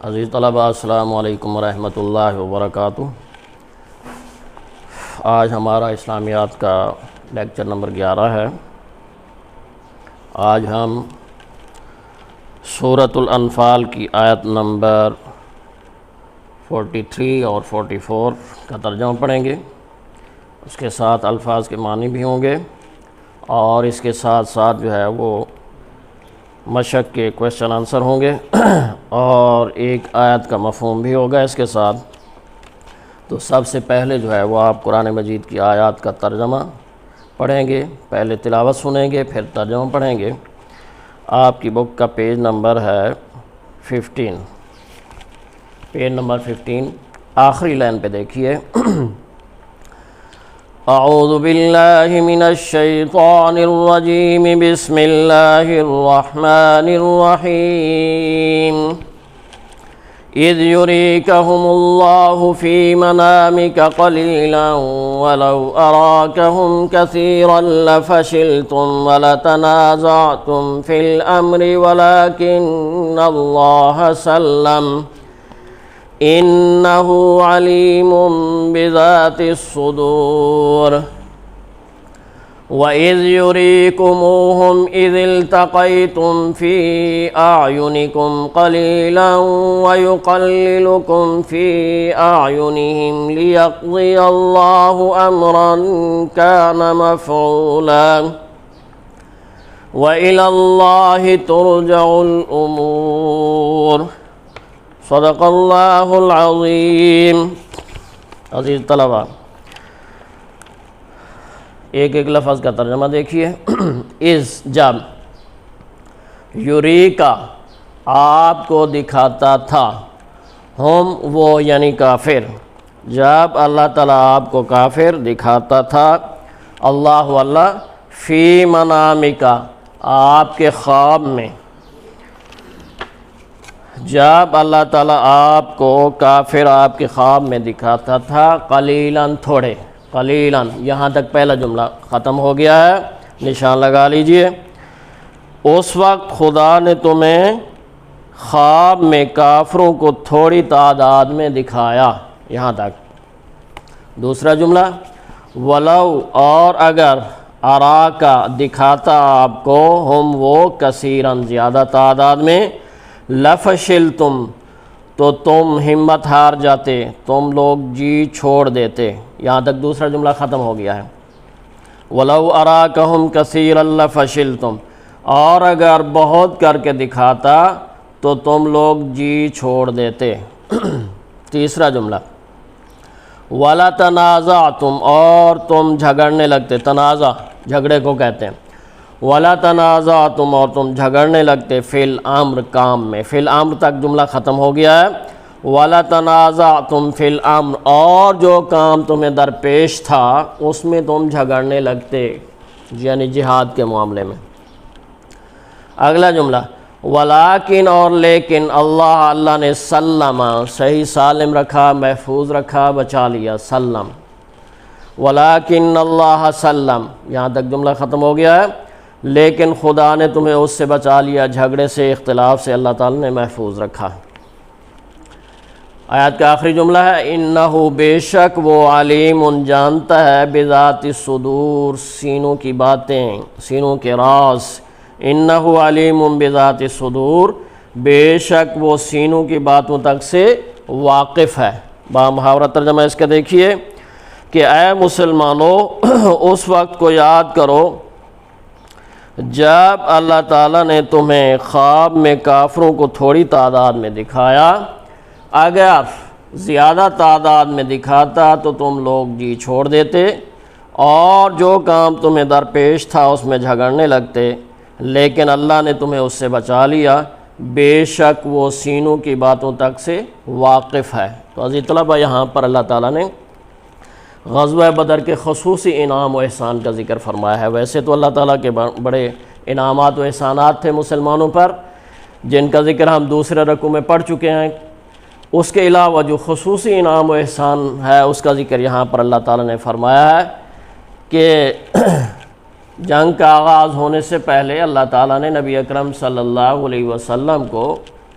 عزیز طلباء، السلام علیکم ورحمۃ اللہ وبرکاتہ۔ آج ہمارا اسلامیات کا لیکچر نمبر 11 ہے۔ آج ہم سورۃ الانفال کی آیت نمبر 43 اور 44 کا ترجمہ پڑھیں گے۔ اس کے ساتھ الفاظ کے معنی بھی ہوں گے اور اس کے ساتھ ساتھ جو ہے وہ مشق کے کویشچن آنسر ہوں گے اور ایک آیت کا مفہوم بھی ہوگا اس کے ساتھ۔ تو سب سے پہلے جو ہے وہ آپ قرآن مجید کی آیات کا ترجمہ پڑھیں گے، پہلے تلاوت سنیں گے پھر ترجمہ پڑھیں گے۔ آپ کی بک کا پیج نمبر ہے 15، پیج نمبر 15 آخری لائن پہ دیکھیے۔ اعوذ باللہ من الشیطان الرجیم، بسم اللہ الرحمن الرحیم۔ اذ یریکہم اللہ فی منامک قلیلا ولو اراکہم کثیرا لفشلتم ولتنازعتم فی الامر ولکن اللہ سلم انہ علیم بذات الصدور۔ وَإِذْ يُرِيكُمُوهُمْ إِذِ الْتَقَيْتُمْ فِي أَعْيُنِكُمْ قَلِيلًا وَيُقَلِّلُكُمْ فِي أَعْيُنِهِمْ لِيَقْضِيَ اللَّهُ أَمْرًا كَانَ مَفْعُولًا وَإِلَى اللَّهِ تُرْجَعُ الْأُمُورُ۔ صدق اللہ العظیم۔ عزیز طلباء، ایک ایک لفظ کا ترجمہ دیکھیے۔ از جب، یوریکا آپ کو دکھاتا تھا، ہم وہ یعنی کافر، جب اللہ تعالیٰ آپ کو کافر دکھاتا تھا، اللہ فی منامکا آپ کے خواب میں، جب اللہ تعالیٰ آپ کو کافر آپ کے خواب میں دکھاتا تھا، قلیلاً تھوڑے، قلیلاً یہاں تک پہلا جملہ ختم ہو گیا ہے، نشان لگا لیجئے۔ اس وقت خدا نے تمہیں خواب میں کافروں کو تھوڑی تعداد میں دکھایا، یہاں تک۔ دوسرا جملہ، ولو اور اگر، اراکا دکھاتا آپ کو، ہم وہ کثیراً زیادہ تعداد میں، لفشلتم تو تم ہمت ہار جاتے، تم لوگ جی چھوڑ دیتے، یہاں تک دوسرا جملہ ختم ہو گیا ہے۔ وَلَوْ أَرَاكَهُمْ كَثِيرًا لَفَشِلْتُمْ اور اگر بہت کر کے دکھاتا تو تم لوگ جی چھوڑ دیتے۔ تیسرا جملہ، وَلَا تَنَازَعْتُمْ اور تم جھگڑنے لگتے، تنازع جھگڑے کو کہتے ہیں، وَلَا تَنَازَعْتُمْ اور تم جھگڑنے لگتے، فِي الْأَمْرِ کام میں، فِي الْأَمْرِ تک جملہ ختم ہو گیا ہے۔ وَلَا تَنَازَعْتُمْ فِي الْأَمْرِ اور جو کام تمہیں درپیش تھا اس میں تم جھگڑنے لگتے، یعنی جہاد کے معاملے میں۔ اگلا جملہ، وَلَٰكِنْ اور لیکن اللہ نے سلم صحیح سالم رکھا، محفوظ رکھا، بچا لیا، سلم۔ وَلَٰكِنْ اللہ سلم، یہاں تک جملہ ختم ہو گیا ہے، لیکن خدا نے تمہیں اس سے بچا لیا، جھگڑے سے، اختلاف سے اللہ تعالیٰ نے محفوظ رکھا۔ آیت کا آخری جملہ ہے، انہ بے شک وہ علیم جانتا ہے، بذات الصدور سینوں کی باتیں، سینوں کے راز۔ انہ علیم بذات الصدور بے شک وہ سینوں کی باتوں تک سے واقف ہے۔ بامحاورہ ترجمہ اس کا دیکھیے کہ اے مسلمانوں اس وقت کو یاد کرو جب اللہ تعالیٰ نے تمہیں خواب میں کافروں کو تھوڑی تعداد میں دکھایا، اگر زیادہ تعداد میں دکھاتا تو تم لوگ جی چھوڑ دیتے اور جو کام تمہیں درپیش تھا اس میں جھگڑنے لگتے، لیکن اللہ نے تمہیں اس سے بچا لیا، بے شک وہ سینوں کی باتوں تک سے واقف ہے۔ تو عزیز طلبہ، یہاں پر اللہ تعالیٰ نے غزوہ بدر کے خصوصی انعام و احسان کا ذکر فرمایا ہے۔ ویسے تو اللہ تعالیٰ کے بڑے انعامات و احسانات تھے مسلمانوں پر، جن کا ذکر ہم دوسرے رکوع میں پڑھ چکے ہیں۔ اس کے علاوہ جو خصوصی انعام و احسان ہے اس کا ذکر یہاں پر اللہ تعالیٰ نے فرمایا ہے کہ جنگ کا آغاز ہونے سے پہلے اللہ تعالیٰ نے نبی اکرم صلی اللہ علیہ وسلم کو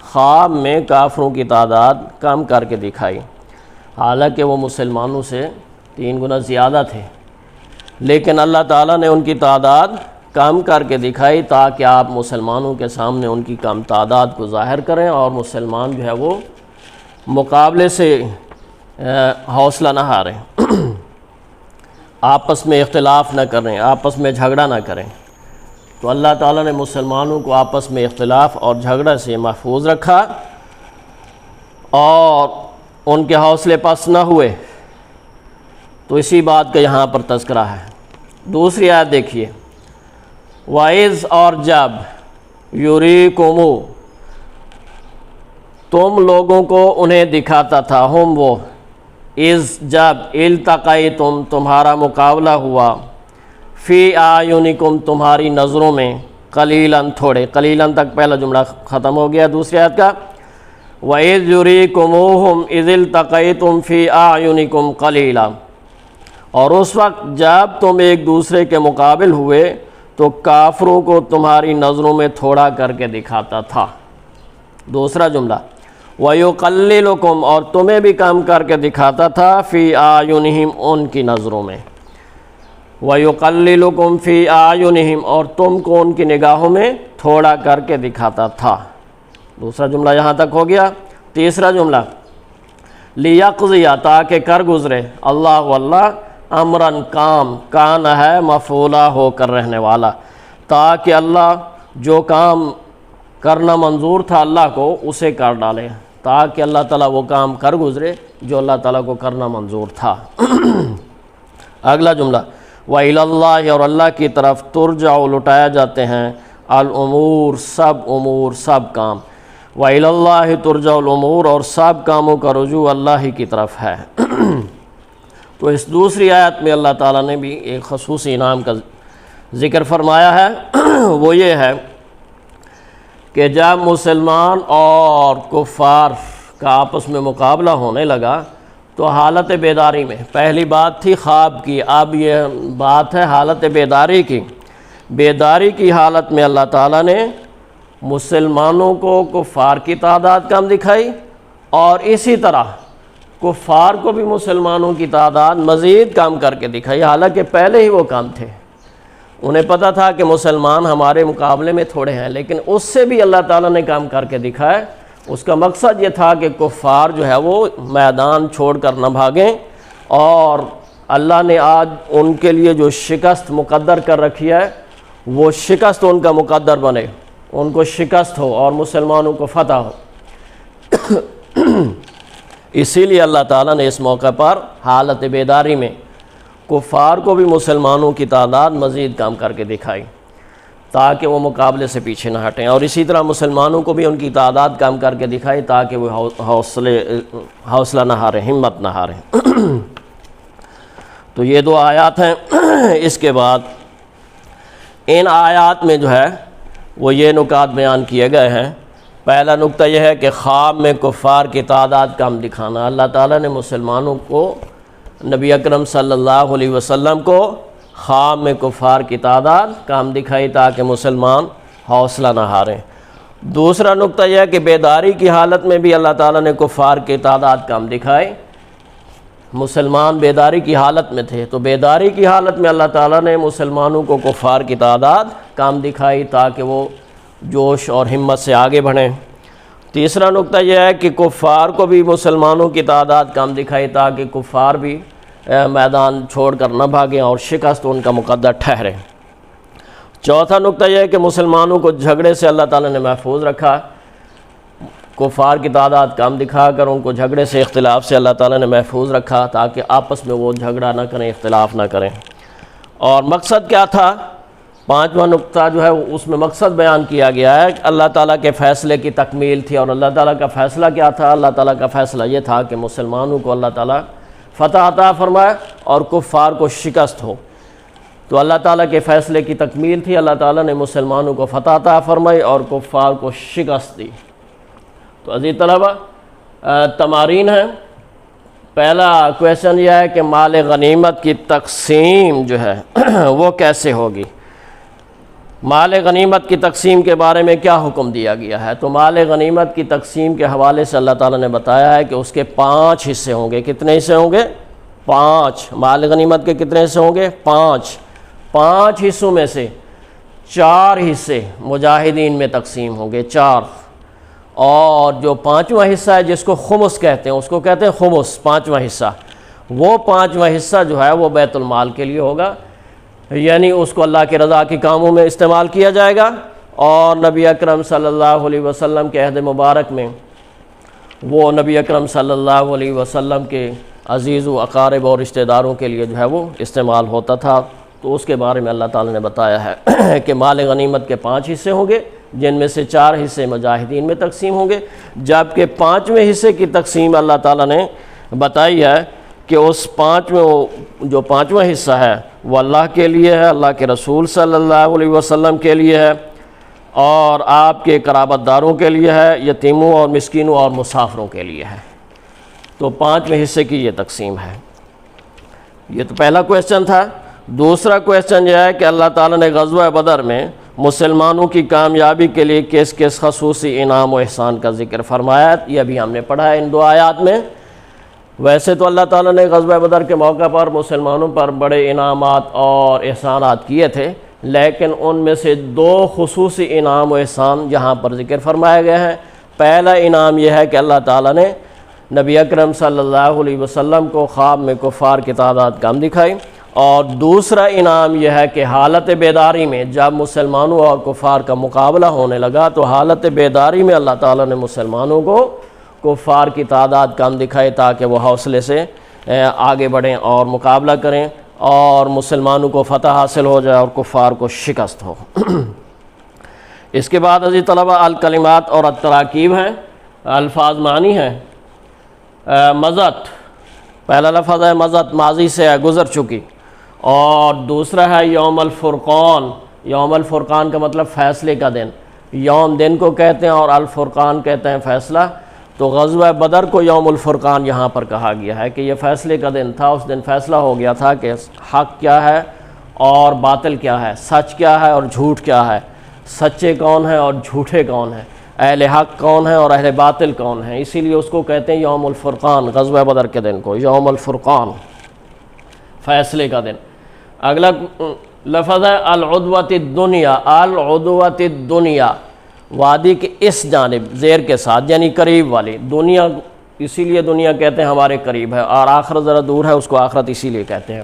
خواب میں کافروں کی تعداد کم کر کے دکھائی، حالانکہ وہ مسلمانوں سے 3 گنا زیادہ تھے، لیکن اللہ تعالیٰ نے ان کی تعداد کم کر کے دکھائی تاکہ آپ مسلمانوں کے سامنے ان کی کم تعداد کو ظاہر کریں اور مسلمان جو ہے وہ مقابلے سے حوصلہ نہ ہاریں، آپس میں اختلاف نہ کریں، آپس میں جھگڑا نہ کریں۔ تو اللہ تعالیٰ نے مسلمانوں کو آپس میں اختلاف اور جھگڑا سے محفوظ رکھا اور ان کے حوصلے پست نہ ہوئے، تو اسی بات کا یہاں پر تذکرہ ہے۔ دوسری آیت دیکھیے، وَإِذْ اور جب یُرِیکُمُ تم لوگوں کو انہیں دکھاتا تھا، ہم وہ، اِذْ جب التقیتم تمہارا مقابلہ ہوا، فی اعینکم تمہاری نظروں میں، قلیلاً تھوڑے، قلیلاً تک پہلا جملہ ختم ہو گیا دوسری آیت کا، وَإِذْ یُرِیکُمُوہُمْ اِذِ التقیتم فی اعینکم قلیلاً، اور اس وقت جب تم ایک دوسرے کے مقابل ہوئے تو کافروں کو تمہاری نظروں میں تھوڑا کر کے دکھاتا تھا۔ دوسرا جملہ، وَيُقَلِّلُكُمْ اور تمہیں بھی کم کر کے دکھاتا تھا، فی اعینہم ان کی نظروں میں، وَيُقَلِّلُكُمْ فی اعینہم اور تم کو ان کی نگاہوں میں تھوڑا کر کے دکھاتا تھا۔ دوسرا جملہ یہاں تک ہو گیا۔ تیسرا جملہ، لِيَقْضِيَ تاکہ کر گزرے، اللہ امراً کام، کان ہے مفعولا ہو کر رہنے والا، تاکہ اللہ جو کام کرنا منظور تھا اللہ کو اسے کر ڈالے، تاکہ اللہ تعالیٰ وہ کام کر گزرے جو اللہ تعالیٰ کو کرنا منظور تھا۔ اگلا جملہ، وَإِلَى اللَّهِ اور اللہ کی طرف ترجع لٹایا جاتے ہیں، الامور سب امور سب کام، وَإِلَى اللَّهِ ترجع الامور اور سب کاموں کا رجوع اللہ ہی کی طرف ہے۔ تو اس دوسری آیت میں اللہ تعالیٰ نے بھی ایک خصوصی انعام کا ذکر فرمایا ہے، وہ یہ ہے کہ جب مسلمان اور کفار کا آپس میں مقابلہ ہونے لگا تو حالت بیداری میں، پہلی بات تھی خواب کی، اب یہ بات ہے حالت بیداری کی، بیداری کی حالت میں اللہ تعالیٰ نے مسلمانوں کو کفار کی تعداد کم دکھائی، اور اسی طرح کفار کو بھی مسلمانوں کی تعداد مزید کم کر کے دکھائی، حالانکہ پہلے ہی وہ کم تھے، انہیں پتہ تھا کہ مسلمان ہمارے مقابلے میں تھوڑے ہیں، لیکن اس سے بھی اللہ تعالیٰ نے کم کر کے دکھایا۔ اس کا مقصد یہ تھا کہ کفار جو ہے وہ میدان چھوڑ کر نہ بھاگیں، اور اللہ نے آج ان کے لیے جو شکست مقدر کر رکھی ہے وہ شکست ان کا مقدر بنے، ان کو شکست ہو اور مسلمانوں کو فتح ہو۔ اسی لیے اللہ تعالیٰ نے اس موقع پر حالت بیداری میں کفار کو بھی مسلمانوں کی تعداد مزید کم کر کے دکھائی تاکہ وہ مقابلے سے پیچھے نہ ہٹیں، اور اسی طرح مسلمانوں کو بھی ان کی تعداد کم کر کے دکھائی تاکہ وہ حوصلہ نہ ہاریں، ہمت نہ ہاریں۔ تو یہ 2 آیات ہیں۔ اس کے بعد ان آیات میں جو ہے وہ یہ نکات بیان کیے گئے ہیں۔ پہلا نقطہ یہ ہے کہ خواب میں کفار کی تعداد کم دکھانا، اللہ تعالیٰ نے مسلمانوں کو، نبی اکرم صلی اللہ علیہ وسلم کو خواب میں کفار کی تعداد کم دکھائی تاکہ مسلمان حوصلہ نہ ہاریں۔ دوسرا نقطہ یہ ہے کہ بیداری کی حالت میں بھی اللہ تعالیٰ نے کفار کی تعداد کم دکھائی، مسلمان بیداری کی حالت میں تھے تو بیداری کی حالت میں اللہ تعالیٰ نے مسلمانوں کو کفار کی تعداد کم دکھائی تاکہ وہ جوش اور ہمت سے آگے بڑھیں۔ تیسرا نقطہ یہ ہے کہ کفار کو بھی مسلمانوں کی تعداد کم دکھائی تاکہ کفار بھی میدان چھوڑ کر نہ بھاگیں اور شکست ان کا مقدر ٹھہرے۔ چوتھا نقطہ یہ ہے کہ مسلمانوں کو جھگڑے سے اللہ تعالیٰ نے محفوظ رکھا، کفار کی تعداد کم دکھا کر ان کو جھگڑے سے، اختلاف سے اللہ تعالیٰ نے محفوظ رکھا تاکہ آپس میں وہ جھگڑا نہ کریں، اختلاف نہ کریں۔ اور مقصد کیا تھا؟ 5واں نقطہ جو ہے اس میں مقصد بیان کیا گیا ہے کہ اللہ تعالیٰ کے فیصلے کی تکمیل تھی، اور اللہ تعالیٰ کا فیصلہ کیا تھا؟ اللہ تعالیٰ کا فیصلہ یہ تھا کہ مسلمانوں کو اللہ تعالیٰ فتح عطا فرمائے اور کفار کو شکست ہو۔ تو اللہ تعالیٰ کے فیصلے کی تکمیل تھی، اللہ تعالیٰ نے مسلمانوں کو فتح عطا فرمائی اور کفار کو شکست دی۔ تو عزیز طلبہ، تمارین ہیں۔ پہلا کویشچن یہ ہے کہ مال غنیمت کی تقسیم جو ہے وہ کیسے ہوگی؟ مال غنیمت کی تقسیم کے بارے میں کیا حکم دیا گیا ہے؟ تو مال غنیمت کی تقسیم کے حوالے سے اللہ تعالیٰ نے بتایا ہے کہ اس کے 5 حصے ہوں گے۔ کتنے حصے ہوں گے؟ 5۔ مال غنیمت کے کتنے حصے ہوں گے؟ 5 حصوں میں سے 4 حصے مجاہدین میں تقسیم ہوں گے، 4۔ اور جو 5واں حصہ ہے جس کو خمس کہتے ہیں، اس کو کہتے ہیں خمس، 5واں حصہ، وہ 5واں حصہ جو ہے وہ بیت المال کے لیے ہوگا، یعنی اس کو اللہ کے رضا کے کاموں میں استعمال کیا جائے گا۔ اور نبی اکرم صلی اللہ علیہ وسلم کے عہد مبارک میں وہ نبی اکرم صلی اللہ علیہ وسلم کے عزیز و اقارب اور رشتہ داروں کے لیے جو ہے وہ استعمال ہوتا تھا۔ تو اس کے بارے میں اللہ تعالیٰ نے بتایا ہے کہ مال غنیمت کے 5 حصے ہوں گے، جن میں سے 4 حصے مجاہدین میں تقسیم ہوں گے، جبکہ 5ویں حصے کی تقسیم اللہ تعالیٰ نے بتائی ہے کہ اس 5واں حصہ ہے وہ اللہ کے لیے ہے، اللہ کے رسول صلی اللہ علیہ وسلم کے لیے ہے، اور آپ کے قرابت داروں کے لیے ہے، یتیموں اور مسکینوں اور مسافروں کے لیے ہے۔ تو 5ویں حصے کی یہ تقسیم ہے۔ یہ تو پہلا کویسچن تھا۔ دوسرا کویسچن یہ ہے کہ اللہ تعالیٰ نے غزوہ بدر میں مسلمانوں کی کامیابی کے لیے کس کس خصوصی انعام و احسان کا ذکر فرمایا؟ یہ بھی ہم نے پڑھا ہے ان 2 آیات میں۔ ویسے تو اللہ تعالیٰ نے غزوہ بدر کے موقع پر مسلمانوں پر بڑے انعامات اور احسانات کیے تھے، لیکن ان میں سے 2 خصوصی انعام و احسان یہاں پر ذکر فرمائے گئے ہیں۔ پہلا انعام یہ ہے کہ اللہ تعالیٰ نے نبی اکرم صلی اللہ علیہ وسلم کو خواب میں کفار کی تعداد کم دکھائی، اور دوسرا انعام یہ ہے کہ حالت بیداری میں جب مسلمانوں اور کفار کا مقابلہ ہونے لگا تو حالت بیداری میں اللہ تعالیٰ نے مسلمانوں کو کفار کی تعداد کم دکھائی تاکہ وہ حوصلے سے آگے بڑھیں اور مقابلہ کریں اور مسلمانوں کو فتح حاصل ہو جائے اور کفار کو شکست ہو۔ اس کے بعد عزیز طلبہ الکلمات اور التراکیب ہیں، الفاظ معنی ہیں۔ مزت، پہلا لفظ ہے مزت، ماضی سے ہے، گزر چکی، اور دوسرا ہے یوم الفرقان۔ یوم الفرقان کا مطلب فیصلے کا دن، یوم دن کو کہتے ہیں اور الفرقان کہتے ہیں فیصلہ۔ تو غزوہ بدر کو یوم الفرقان یہاں پر کہا گیا ہے کہ یہ فیصلے کا دن تھا۔ اس دن فیصلہ ہو گیا تھا کہ حق کیا ہے اور باطل کیا ہے، سچ کیا ہے اور جھوٹ کیا ہے، سچے کون ہیں اور جھوٹے کون ہیں، اہل حق کون ہیں اور اہل باطل کون ہیں۔ اسی لیے اس کو کہتے ہیں یوم الفرقان، غزوہ بدر کے دن کو یوم الفرقان، فیصلے کا دن۔ اگلا لفظ ہے العدوۃ الدنیا۔ العدوۃ الدنیا، وادی کے اس جانب، زیر کے ساتھ، یعنی قریب والی دنیا، اسی لیے دنیا کہتے ہیں ہمارے قریب ہے، اور آخرت ذرا دور ہے، اس کو آخرت اسی لیے کہتے ہیں۔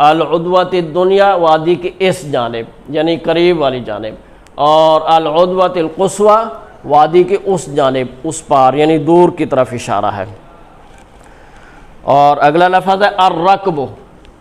العدوۃ الدنیا، وادی کے اس جانب یعنی قریب والی جانب، اور العدوۃ القصویٰ، وادی کے اس جانب، اس پار یعنی دور کی طرف اشارہ ہے۔ اور اگلا لفظ ہے الرکب۔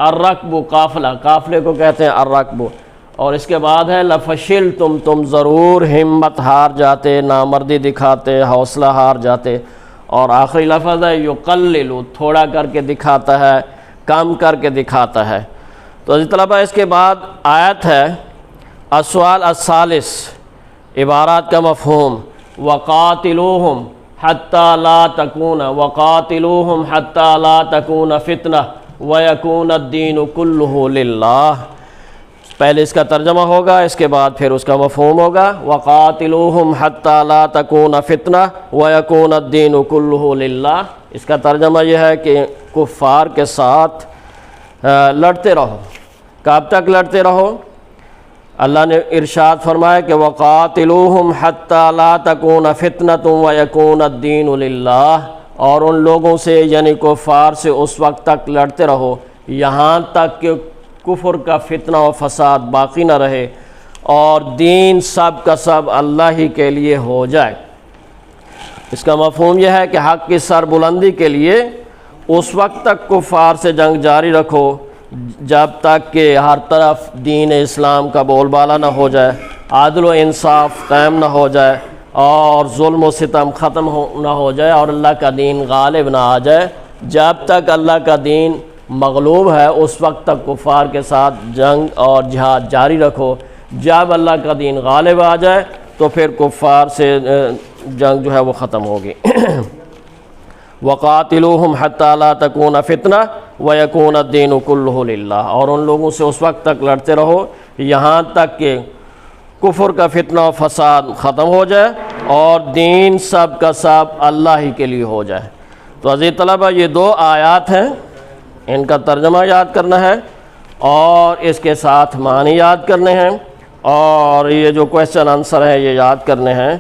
الرکب قافلہ، قافلے کو کہتے ہیں الرکب۔ اور اس کے بعد ہے لفشلتم، تم ضرور ہمت ہار جاتے، نامردی دکھاتے، حوصلہ ہار جاتے۔ اور آخری لفظ ہے یقلل، تھوڑا کر کے دکھاتا ہے، کم کر کے دکھاتا ہے۔ تو عزیز طلبہ اس کے بعد آیت ہے السؤال الثالث، عبارات کا مفہوم، وقاتلوہم حتی لا تکون، وقاتلوہم حتی لا تکون فتنہ ویکون الدین کلہ للہ۔ پہلے اس کا ترجمہ ہوگا، اس کے بعد پھر اس کا مفہوم ہوگا، وقاتلوہم حتی لا تکون فتنہ ویکون الدین کلہ للہ۔ اس کا ترجمہ یہ ہے کہ کفار کے ساتھ لڑتے رہو۔ کب تک لڑتے رہو؟ اللہ نے ارشاد فرمایا کہ وقاتلوہم حتی لا تکون فتنۃ ویکون الدین للہ، اور ان لوگوں سے یعنی کفار سے اس وقت تک لڑتے رہو یہاں تک کہ کفر کا فتنہ و فساد باقی نہ رہے اور دین سب کا سب اللہ ہی کے لیے ہو جائے۔ اس کا مفہوم یہ ہے کہ حق کی سربلندی کے لیے اس وقت تک کفار سے جنگ جاری رکھو جب تک کہ ہر طرف دین اسلام کا بول بالا نہ ہو جائے، عدل و انصاف قائم نہ ہو جائے اور ظلم و ستم ختم نہ ہو جائے اور اللہ کا دین غالب نہ آ جائے۔ جب تک اللہ کا دین مغلوب ہے اس وقت تک کفار کے ساتھ جنگ اور جہاد جاری رکھو۔ جب اللہ کا دین غالب آ جائے تو پھر کفار سے جنگ جو ہے وہ ختم ہوگی۔ وقاتلوہم حتی لا تکون فتنہ ویکون الدین کلہ للہ، اور ان لوگوں سے اس وقت تک لڑتے رہو یہاں تک کہ کفر کا فتنہ و فساد ختم ہو جائے اور دین سب کا سب اللہ ہی کے لیے ہو جائے۔ تو عزیز طلبہ یہ 2 آیات ہیں، ان کا ترجمہ یاد کرنا ہے اور اس کے ساتھ معنی یاد کرنے ہیں، اور یہ جو کویسچن آنسر ہیں یہ یاد کرنے ہیں۔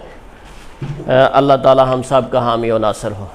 اللہ تعالی ہم سب کا حامی و ناصر ہو۔